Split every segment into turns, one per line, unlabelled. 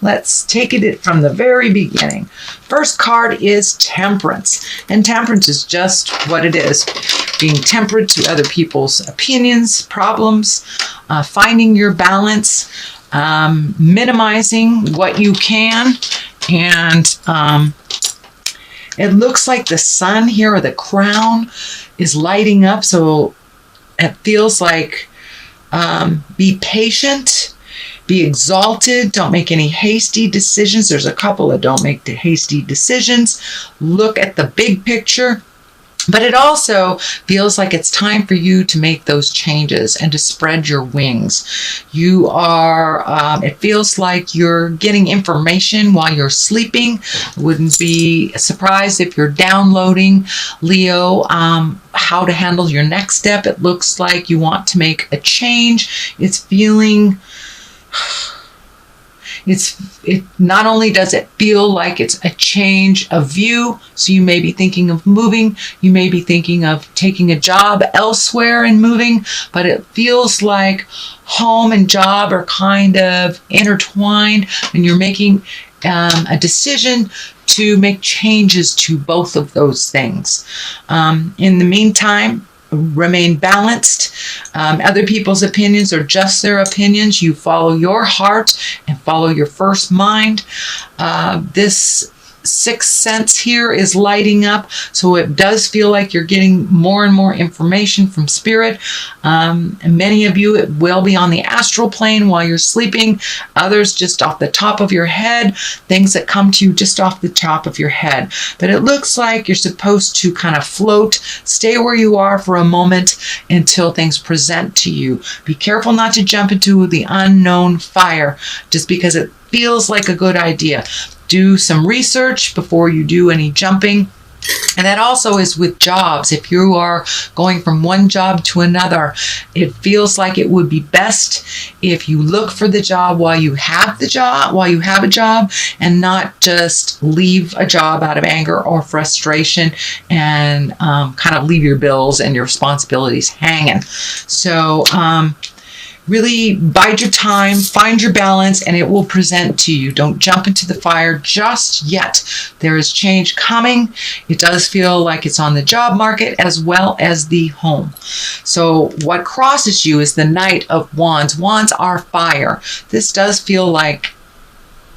Let's take it from the very beginning. First card is Temperance. And Temperance is just what it is. Being temperate to other people's opinions, problems, finding your balance, minimizing what you can. And it looks like the sun here, or the crown, is lighting up. So it feels like be patient, be exalted, don't make any hasty decisions. There's a couple of don't make the hasty decisions. Look at the big picture. But it also feels like it's time for you to make those changes and to spread your wings. You are, it feels like you're getting information while you're sleeping. Wouldn't be surprised if you're downloading, Leo, how to handle your next step. It looks like you want to make a change. It's feeling... It not only does it feel like it's a change of view, so you may be thinking of moving, you may be thinking of taking a job elsewhere and moving, but it feels like home and job are kind of intertwined, and you're making a decision to make changes to both of those things. In the meantime, remain balanced. Other people's opinions are just their opinions. You follow your heart and follow your first mind. This sixth sense here is lighting up, so it does feel like you're getting more and more information from spirit. And many of you, it will be on the astral plane while you're sleeping. Others just off the top of your head, things that come to you just off the top of your head. But it looks like you're supposed to kind of float, stay where you are for a moment until things present to you. Be careful not to jump into the unknown fire just because it feels like a good idea. Do some research before you do any jumping. And that also is with jobs. If you are going from one job to another, it feels like it would be best if you look for the job while you have a job, and not just leave a job out of anger or frustration and kind of leave your bills and your responsibilities hanging. So, really bide your time, find your balance, and it will present to you. Don't jump into the fire just yet. There is change coming. It does feel like it's on the job market as well as the home. So what crosses you is the Knight of Wands. Wands are fire. This does feel like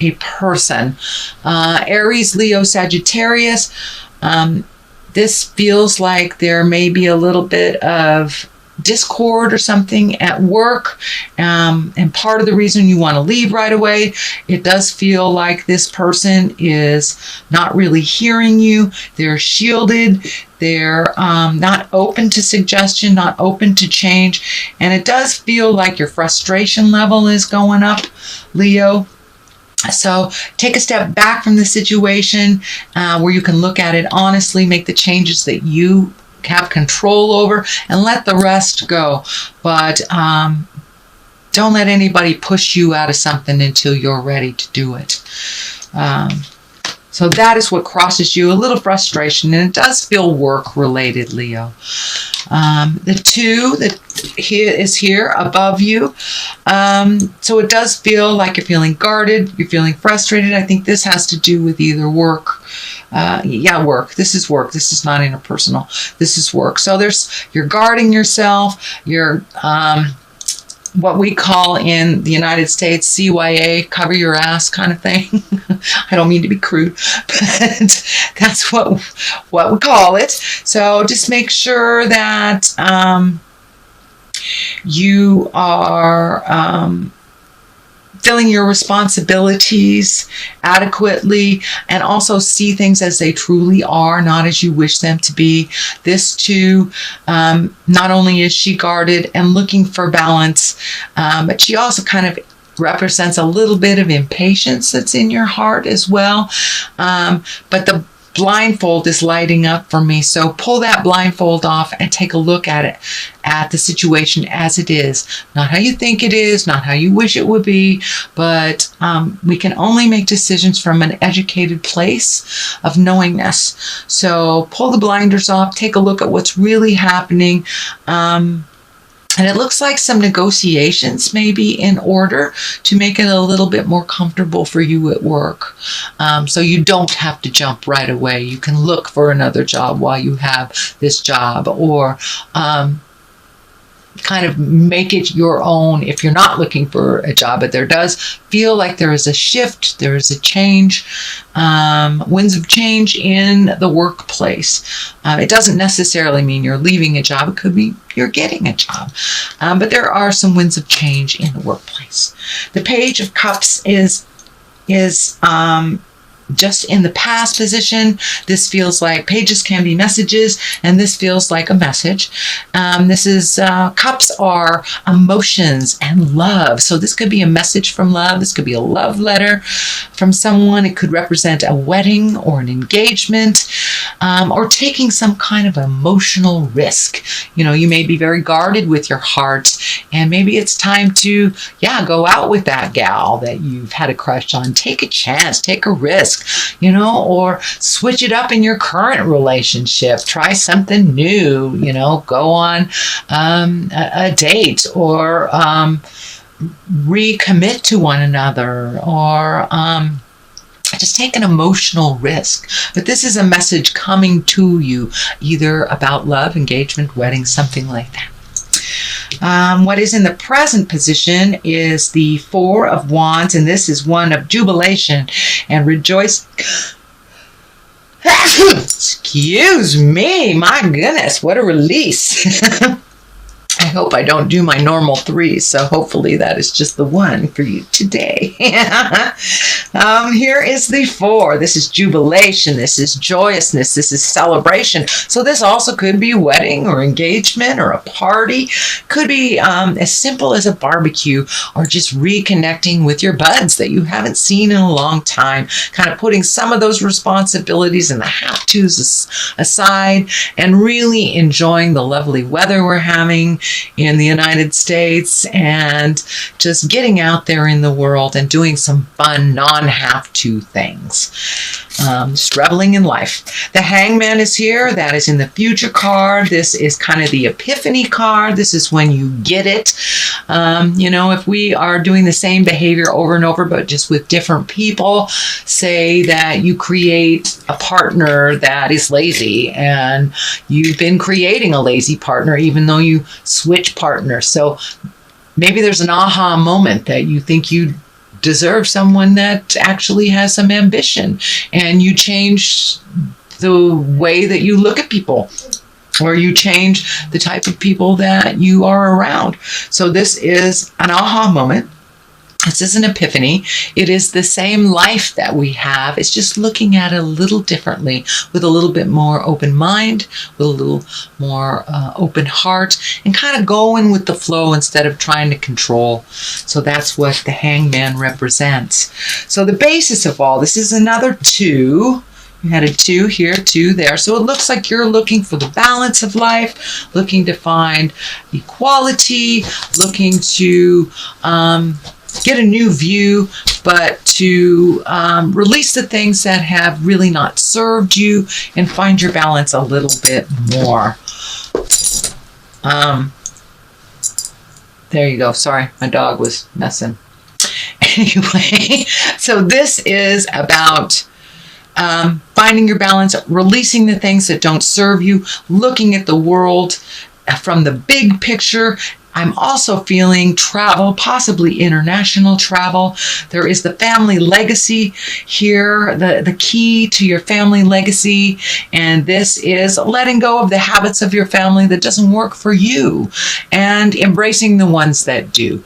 a person. Aries, Leo, Sagittarius. This feels like there may be a little bit of discord or something at work, and part of the reason you want to leave right away, it does feel like this person is not really hearing you. They're shielded. They're not open to suggestion, not open to change, and it does feel like your frustration level is going up, Leo. So take a step back from the situation where you can look at it honestly, make the changes that you have control over, and let the rest go. But don't let anybody push you out of something until you're ready to do it. So that is what crosses you, a little frustration, and it does feel work related, Leo. The 2 that is here above you. So it does feel like you're feeling guarded, you're feeling frustrated. I think this has to do with either work. Work. This is work. This is not interpersonal. This is work. So you're guarding yourself. You're what we call in the United States CYA, cover your ass kind of thing. I don't mean to be crude, but that's what we call it. So just make sure that you are filling your responsibilities adequately, and also see things as they truly are, not as you wish them to be. This too, not only is she guarded and looking for balance, but she also kind of represents a little bit of impatience that's in your heart as well. But the blindfold is lighting up for me. So pull that blindfold off and take a look at it, at the situation as it is. Not how you think it is, not how you wish it would be, but we can only make decisions from an educated place of knowingness. So pull the blinders off, take a look at what's really happening. And it looks like some negotiations may be in order to make it a little bit more comfortable for you at work. So you don't have to jump right away. You can look for another job while you have this job, or kind of make it your own if you're not looking for a job. But there does feel like there is a shift, there is a change, winds of change in the workplace. It doesn't necessarily mean you're leaving a job. It could be you're getting a job. But there are some winds of change in the workplace. The Page of Cups is just in the past position. This feels like pages can be messages, and this feels like a message. Cups are emotions and love. So this could be a message from love. This could be a love letter from someone. It could represent a wedding or an engagement, or taking some kind of emotional risk. You may be very guarded with your heart, and maybe it's time to, go out with that gal that you've had a crush on. Take a chance, take a risk. Or switch it up in your current relationship. Try something new, go on a date, or recommit to one another, or just take an emotional risk. But this is a message coming to you, either about love, engagement, wedding, something like that. What is in the present position is the Four of Wands, and this is one of jubilation and rejoice. Excuse me, my goodness, what a release. I hope I don't do my normal 3, so hopefully that is just the one for you today. Here is the 4. This is jubilation. This is joyousness. This is celebration. So this also could be wedding or engagement or a party. Could be as simple as a barbecue, or just reconnecting with your buds that you haven't seen in a long time. Kind of putting some of those responsibilities and the have-tos aside, and really enjoying the lovely weather we're having in the United States, and just getting out there in the world and doing some fun non-have-to things. Just reveling in life. The Hangman is here. That is in the future card. This is kind of the epiphany card. This is when you get it. If we are doing the same behavior over and over, but just with different people, say that you create a partner that is lazy, and you've been creating a lazy partner even though you switch partners. So maybe there's an aha moment that you think you deserve someone that actually has some ambition, and you change the way that you look at people, or you change the type of people that you are around. So this is an aha moment. This is an epiphany. It is the same life that we have. It's just looking at it a little differently, with a little bit more open mind, with a little more open heart, and kind of going with the flow instead of trying to control. So that's what the Hangman represents. So the basis of all this is another 2. You had a 2 here, 2 there. So it looks like you're looking for the balance of life, looking to find equality, looking to get a new view, but to release the things that have really not served you, and find your balance a little bit more. There you go. Sorry, my dog was messing. Anyway, so this is about finding your balance, releasing the things that don't serve you, looking at the world from the big picture. I'm also feeling travel, possibly international travel. There is the family legacy here, the key to your family legacy. And this is letting go of the habits of your family that doesn't work for you, and embracing the ones that do.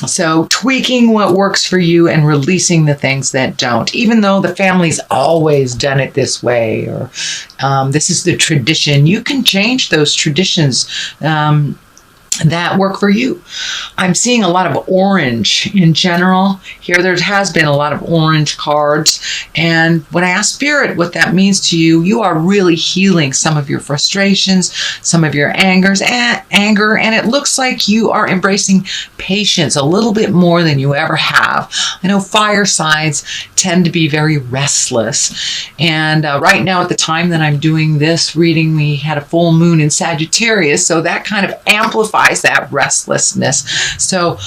So tweaking what works for you and releasing the things that don't, even though the family's always done it this way, or this is the tradition. You can change those traditions. that work for you. I'm seeing a lot of orange in general. Here there has been a lot of orange cards. And when I ask Spirit what that means to you, you are really healing some of your frustrations, some of your anger, and it looks like you are embracing patience a little bit more than you ever have. I know fire signs tend to be very restless. And right now at the time that I'm doing this reading, we had a full moon in Sagittarius, so that kind of amplifies that restlessness. So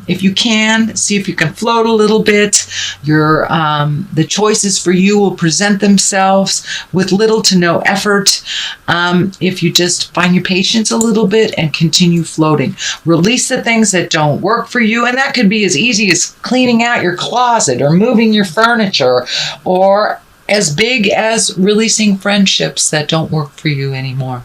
if you can, see if you can float a little bit. The choices for you will present themselves with little to no effort if you just find your patience a little bit and continue floating. Release the things that don't work for you, and that could be as easy as cleaning out your closet or moving your furniture, or as big as releasing friendships that don't work for you anymore.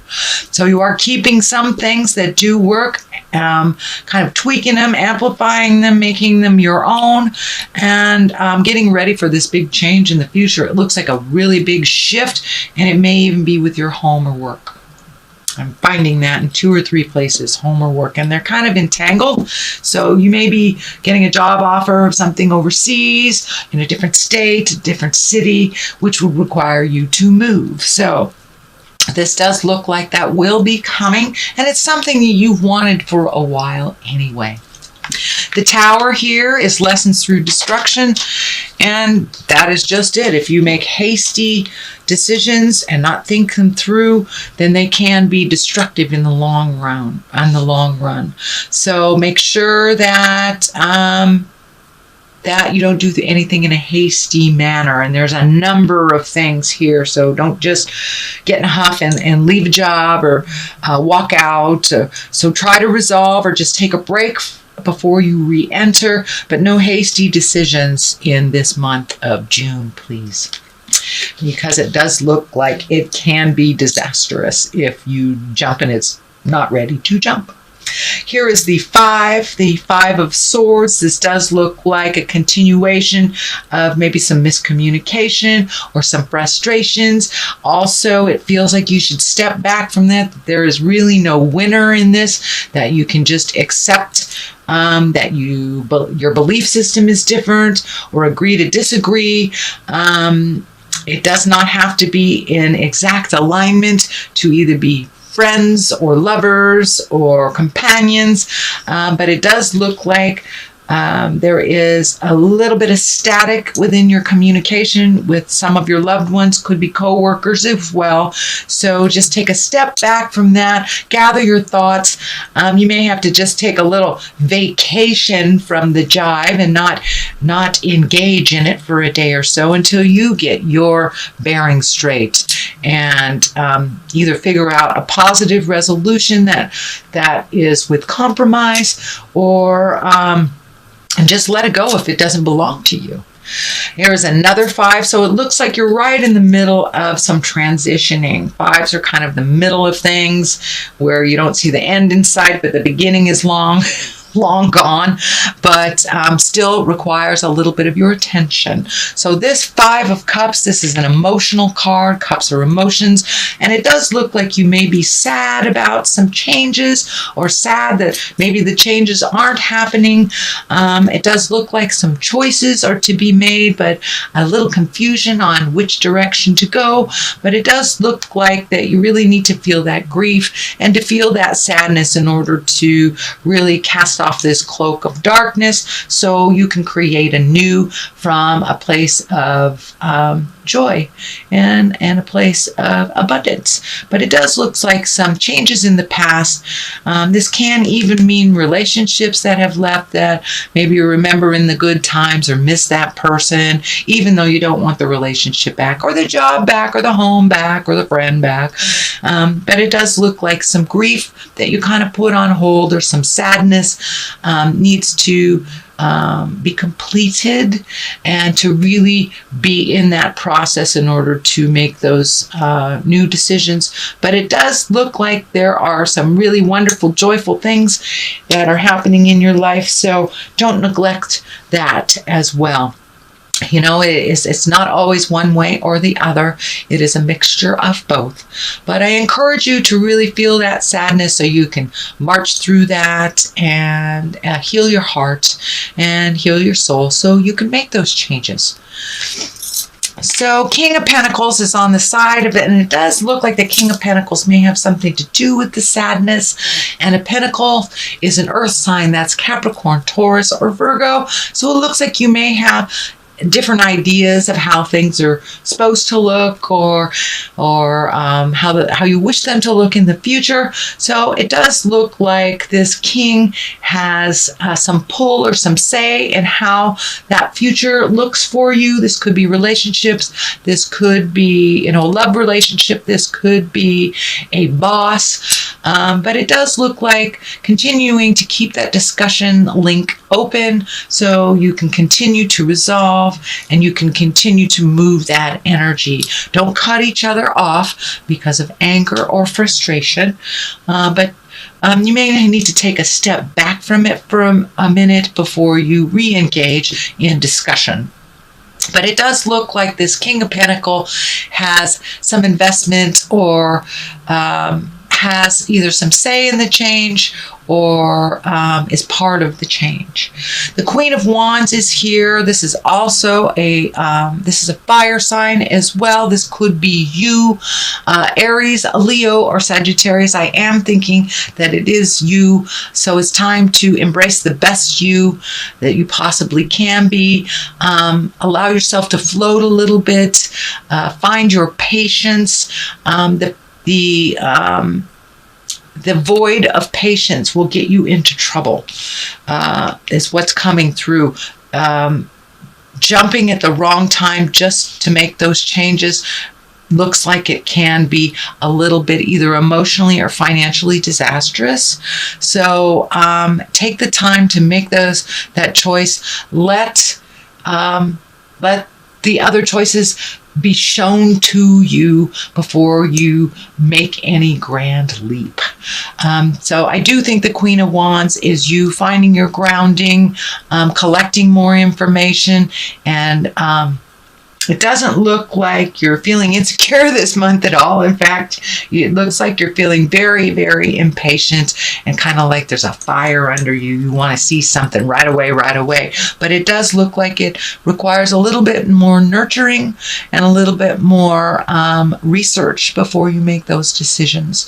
So you are keeping some things that do work, kind of tweaking them, amplifying them, making them your own, and getting ready for this big change in the future. It looks like a really big shift, and it may even be with your home or work. I'm finding that in 2 or 3 places, home or work, and they're kind of entangled. So you may be getting a job offer of something overseas, in a different state, a different city, which would require you to move. So this does look like that will be coming, and it's something that you've wanted for a while anyway. The Tower here is lessons through destruction, and that is just it. If you make hasty decisions and not think them through, then they can be destructive in the long run. So make sure that that you don't do anything in a hasty manner. And there's a number of things here. So don't just get in a huff and leave a job or walk out. So try to resolve or just take a break before you re-enter, but no hasty decisions in this month of June, please. Because it does look like it can be disastrous if you jump and it's not ready to jump. Here is the Five of Swords. This does look like a continuation of maybe some miscommunication or some frustrations. Also, it feels like you should step back from that. There is really no winner in this, that you can just accept that your belief system is different, or agree to disagree. It does not have to be in exact alignment to either be friends or lovers or companions, but it does look like there is a little bit of static within your communication with some of your loved ones, could be co-workers as well. So just take a step back from that, gather your thoughts. You may have to just take a little vacation from the jive and not engage in it for a day or so until you get your bearings straight, and either figure out a positive resolution that is with compromise, or and just let it go if it doesn't belong to you. Here is another 5. So it looks like you're right in the middle of some transitioning. 5s are kind of the middle of things where you don't see the end in sight, but the beginning is long gone, but still requires a little bit of your attention. So this 5 of Cups, this is an emotional card. Cups are emotions, and it does look like you may be sad about some changes, or sad that maybe the changes aren't happening. It does look like some choices are to be made, but a little confusion on which direction to go. But it does look like that you really need to feel that grief and to feel that sadness in order to really cast off this cloak of darkness, so you can create anew from a place of joy and a place of abundance. But it does look like some changes in the past. This can even mean relationships that have left, that maybe you remember in the good times or miss that person, even though you don't want the relationship back, or the job back, or the home back, or the friend back. But it does look like some grief that you kind of put on hold, or some sadness needs to be completed, and to really be in that process in order to make those new decisions. But it does look like there are some really wonderful, joyful things that are happening in your life, so don't neglect that as well. It's not always one way or the other. It is a mixture of both. But I encourage you to really feel that sadness so you can march through that and heal your heart and heal your soul so you can make those changes. So King of Pentacles is on the side of it, and it does look like the King of Pentacles may have something to do with the sadness. And a pentacle is an earth sign. That's Capricorn, Taurus, or Virgo. So it looks like you may have different ideas of how things are supposed to look, or how you wish them to look in the future. So it does look like this king has some pull or some say in how that future looks for you. This could be relationships. This could be a love relationship. This could be a boss. But it does look like continuing to keep that discussion link open so you can continue to resolve and you can continue to move that energy. Don't cut each other off because of anger or frustration, but you may need to take a step back from it for a minute before you re-engage in discussion. But it does look like this King of Pentacles has some investment or has either some say in the change or is part of the change. The Queen of Wands is here. This is also a fire sign as well. This could be you, Aries, Leo, or Sagittarius. I am thinking that it is you. So it's time to embrace the best you that you possibly can be. Allow yourself to float a little bit. Find your patience. The void of patience will get you into trouble, is what's coming through. Jumping at the wrong time just to make those changes looks like it can be a little bit either emotionally or financially disastrous. So take the time to make that choice. Let the other choices be shown to you before you make any grand leap. So I do think the Queen of Wands is you finding your grounding, collecting more information, and it doesn't look like you're feeling insecure this month at all. In fact, it looks like you're feeling very, very impatient and kind of like there's a fire under you. You want to see something right away. But it does look like it requires a little bit more nurturing and a little bit more research before you make those decisions.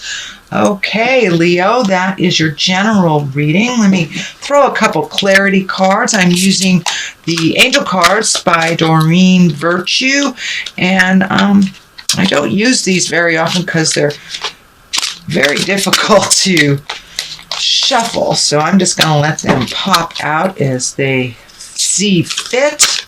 Okay, Leo, that is your general reading. Let me throw a couple clarity cards. I'm using the Angel cards by Doreen Virtue, and I don't use these very often because they're very difficult to shuffle, so I'm just going to let them pop out as they see fit.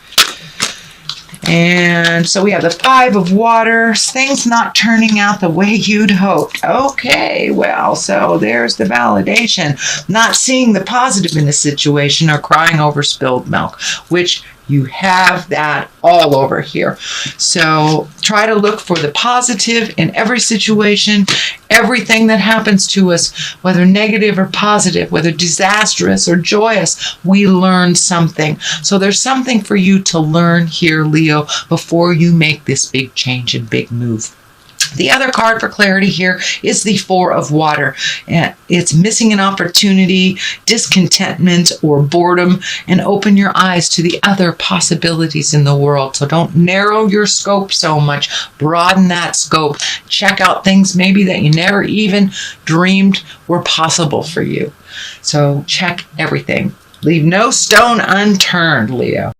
And so we have the Five of Waters, things not turning out the way you'd hoped. Okay, well, so there's the validation. Not seeing the positive in the situation or crying over spilled milk, which you have that all over here. So try to look for the positive in every situation. Everything that happens to us, whether negative or positive, whether disastrous or joyous, we learn something. So there's something for you to learn here, Leo, before you make this big change and big move. The other card for clarity here is the Four of Water. It's missing an opportunity, discontentment, or boredom, and open your eyes to the other possibilities in the world. So don't narrow your scope so much. Broaden that scope. Check out things maybe that you never even dreamed were possible for you. So check everything. Leave no stone unturned, Leo.